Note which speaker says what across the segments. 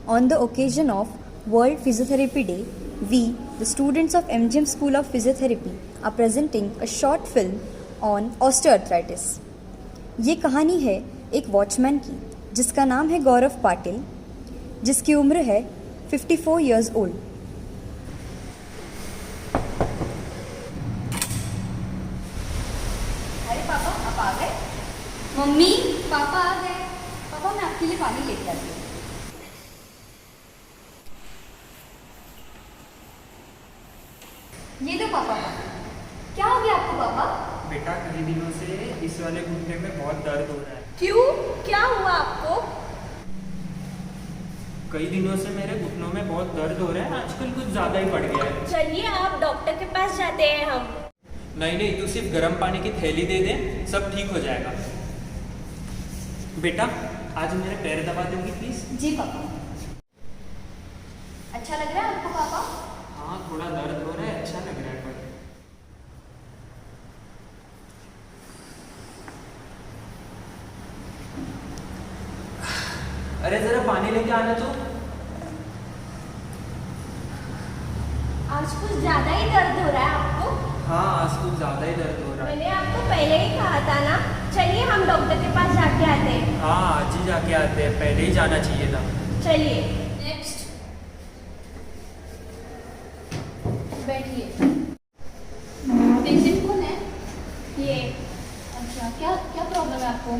Speaker 1: On the occasion of World Physiotherapy Day, we, the students of MGM School of Physiotherapy, are presenting a short film on osteoarthritis. ये कहानी है एक watchman की जिसका नाम है गौरव पाटिल, जिसकी उम्र है 54 years old.
Speaker 2: अरे पापा, आप आ गए?
Speaker 1: मम्मी,
Speaker 2: पापा आ गए। पापा, मैं आपके लिए पानी लेके आती हूँ। ये दो पापा। क्या हो गया आपको पापा?
Speaker 3: बेटा, कई दिनों से इस वाले घुटने में बहुत दर्द हो रहा है।
Speaker 2: क्यों? क्या हुआ आपको?
Speaker 3: कई दिनों से मेरे घुटनों में बहुत दर्द हो रहा है, आजकल कुछ ज़्यादा ही बढ़ गया है।
Speaker 2: चलिए आप डॉक्टर के पास जाते हैं हम।
Speaker 3: नहीं, तू सिर्फ गर्म पानी की थैली दे दे, सब ठीक हो जाएगा। बेटा, आज मेरे पैर दबा दोगी प्लीज?
Speaker 2: जी पापा। अच्छा लग रहा है आपको पापा?
Speaker 3: हाँ, थोड़ा दर्द हो रहा है, अच्छा लग रहा है पर। अरे जरा पानी लेके आना तो।
Speaker 2: आज कुछ ज्यादा ही दर्द हो रहा है आपको?
Speaker 3: हाँ, आज कुछ ज़्यादा ही दर्द हो रहा है।
Speaker 2: मैंने आपको पहले ही कहा था ना। चलिए हम डॉक्टर के पास जाके आते हैं।
Speaker 3: हाँ, आज ही जाके आते हैं, पहले ही जाना चाहिए था।
Speaker 2: चलिए नेक्स्ट। बैठिए। पेशेंट कौन है? ये। अच्छा, क्या क्या प्रॉब्लम है आपको?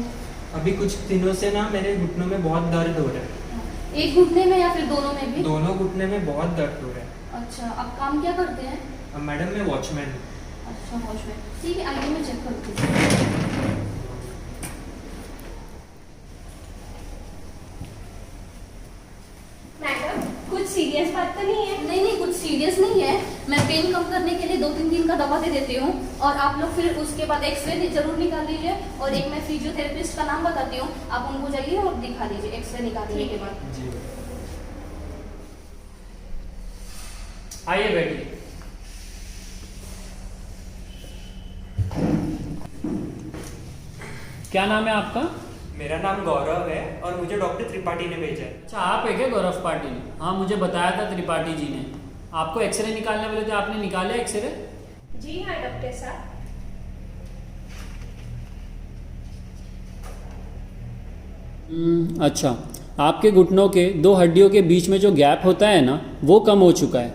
Speaker 3: अभी कुछ दिनों से ना मेरे घुटनों में बहुत दर्द हो रहा है।
Speaker 2: एक घुटने में या फिर दोनों में भी?
Speaker 3: दोनों घुटने में बहुत दर्द हो रहा है।
Speaker 2: अच्छा, आप काम क्या करते हैं?
Speaker 3: अब मैडम, मैं वॉचमैन हूँ।
Speaker 2: अच्छा, वॉचमैन। ठीक है, आइए मैं चेक करती हूँ। मैडम, कुछ सीरियस बात तो नहीं है?
Speaker 4: नहीं, कुछ सीरियस नहीं है। मैं पेन कम करने के लिए 2-3 दिन का दवा दे देती हूँ और आप लोग फिर उसके बाद एक्सरे जरूर निकाल लीजिए। और एक मैं फिजियोथेरेपिस्ट का नाम बताती हूँ, आप उनको जाइए और दिखा लीजिए एक्सरे निकालने के बाद।
Speaker 3: जी। आइए बैठिए।
Speaker 5: क्या नाम है आपका?
Speaker 3: मेरा नाम गौरव है और मुझे डॉक्टर त्रिपाठी ने भेजा है।
Speaker 5: अच्छा, आप है क्या गौरव पाटिल? हाँ, मुझे बताया था त्रिपाठी जी ने। आपको एक्सरे निकालने बोले थे, आपने निकाले एक्सरे?
Speaker 2: जी हाँ डॉक्टर साहब।
Speaker 5: अच्छा, आपके घुटनों के दो हड्डियों के बीच में जो गैप होता है ना, वो कम हो चुका है।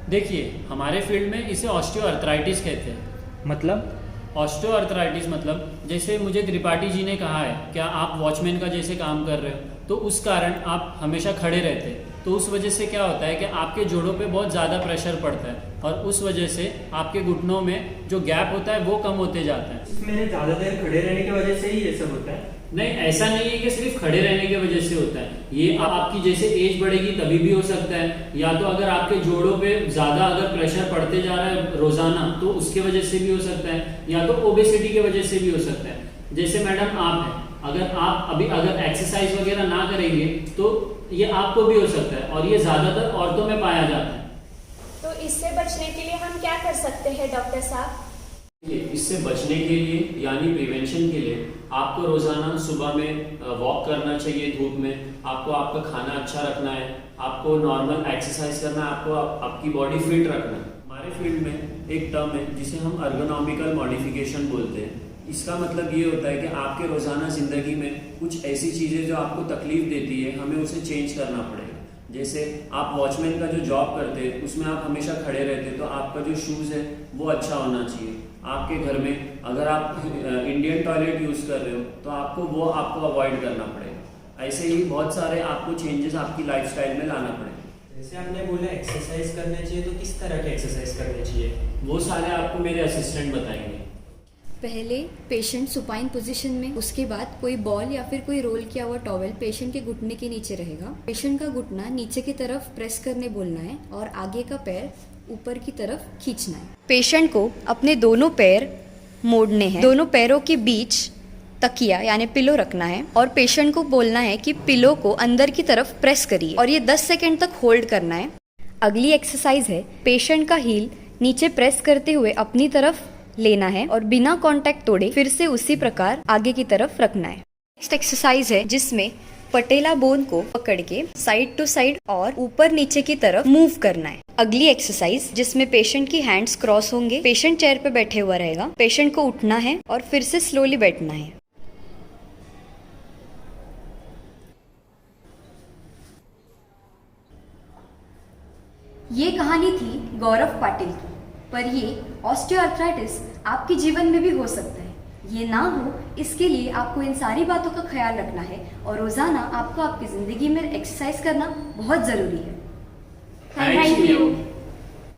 Speaker 5: देखिए, हमारे फील्ड में इसे ऑस्टियोआर्थराइटिस कहते हैं।
Speaker 3: मतलब?
Speaker 5: ऑस्टियोआर्थराइटिस मतलब, जैसे मुझे त्रिपाठी जी ने कहा है, क्या आप वॉचमैन का जैसे काम कर रहे हो, तो उस कारण आप हमेशा खड़े रहते हैं, तो उस वजह से क्या होता है कि आपके जोड़ों पे बहुत ज़्यादा प्रेशर पड़ता है और उस वजह से आपके घुटनों में जो गैप होता है वो कम होते जाता है।
Speaker 3: मेरे ज़्यादा देर खड़े रहने की वजह से ही ये सब होता है?
Speaker 5: नहीं, ऐसा नहीं है कि सिर्फ खड़े रहने की वजह से होता है। ये आपकी जैसे एज बढ़ेगी तभी भी हो सकता है, या तो अगर आपके जोड़ों पे ज्यादा अगर प्रेशर पड़ते जा रहा है रोजाना तो उसके वजह से भी हो सकता है, या तो ओबेसिटी की वजह से भी हो सकता है। जैसे मैडम आप हैं, अगर आप अभी अगर एक्सरसाइज वगैरह ना करेंगे तो ये आपको भी हो सकता है और ये ज्यादातर औरतों में पाया जाता है।
Speaker 2: तो इससे बचने के लिए हम क्या कर सकते हैं डॉक्टर साहब?
Speaker 5: इससे बचने के लिए यानी प्रिवेंशन के लिए आपको रोजाना सुबह में वॉक करना चाहिए धूप में, आपको आपका खाना अच्छा रखना है, आपको नॉर्मल एक्सरसाइज करना है, आपको आपकी बॉडी फिट रखना है। हमारे फील्ड में एक टर्म है जिसे हम अर्गोनॉमिकल मॉडिफिकेशन बोलते हैं। इसका मतलब ये होता है कि आपके रोजाना जिंदगी में कुछ ऐसी चीजें जो आपको तकलीफ देती है, हमें उसे चेंज करना पड़ेगा। जैसे आप वॉचमैन का जो जॉब करते हैं उसमें आप हमेशा खड़े रहते हैं, तो आपका जो शूज़ है वो अच्छा होना चाहिए। आपके घर में अगर आप इंडियन टॉयलेट यूज़ कर रहे हो तो आपको अवॉइड करना पड़ेगा। ऐसे ही बहुत सारे आपको चेंजेस आपकी लाइफस्टाइल में लाना पड़ेगा।
Speaker 3: जैसे आपने बोला एक्सरसाइज करना चाहिए, तो किस तरह की एक्सरसाइज करनी चाहिए?
Speaker 5: वो सारे आपको मेरे असिस्टेंट बताएंगे।
Speaker 1: पहले पेशेंट सुपाइन पोजीशन में, उसके बाद कोई बॉल या फिर कोई रोल किया हुआ टॉवेल पेशेंट के घुटने के नीचे रहेगा। पेशेंट का घुटना नीचे की तरफ प्रेस करने बोलना है और आगे का पैर ऊपर की तरफ खींचना है। पेशेंट को अपने दोनों पैर मोड़ने हैं, दोनों पैरों के बीच तकिया यानी पिलो रखना है और पेशेंट को बोलना है कि पिलो को अंदर की तरफ प्रेस करिए और ये 10 सेकेंड तक होल्ड करना है। अगली एक्सरसाइज है पेशेंट का हील नीचे प्रेस करते हुए अपनी तरफ लेना है और बिना कांटेक्ट तोड़े फिर से उसी प्रकार आगे की तरफ रखना है। नेक्स्ट एक्सरसाइज है जिसमें पटेला बोन को पकड़ के साइड टू साइड और ऊपर नीचे की तरफ मूव करना है। अगली एक्सरसाइज जिसमें पेशेंट की हैंड्स क्रॉस होंगे, पेशेंट चेयर पे बैठे हुआ रहेगा, पेशेंट को उठना है और फिर से स्लोली बैठना है। ये कहानी थी गौरव पाटिल की, पर ये ऑस्टियोआर्थराइटिस आपके जीवन में भी हो सकता है। ये ना हो इसके लिए आपको इन सारी बातों का ख्याल रखना है और रोजाना आपको आपकी जिंदगी में एक्सरसाइज करना बहुत जरूरी है।
Speaker 5: Thank you.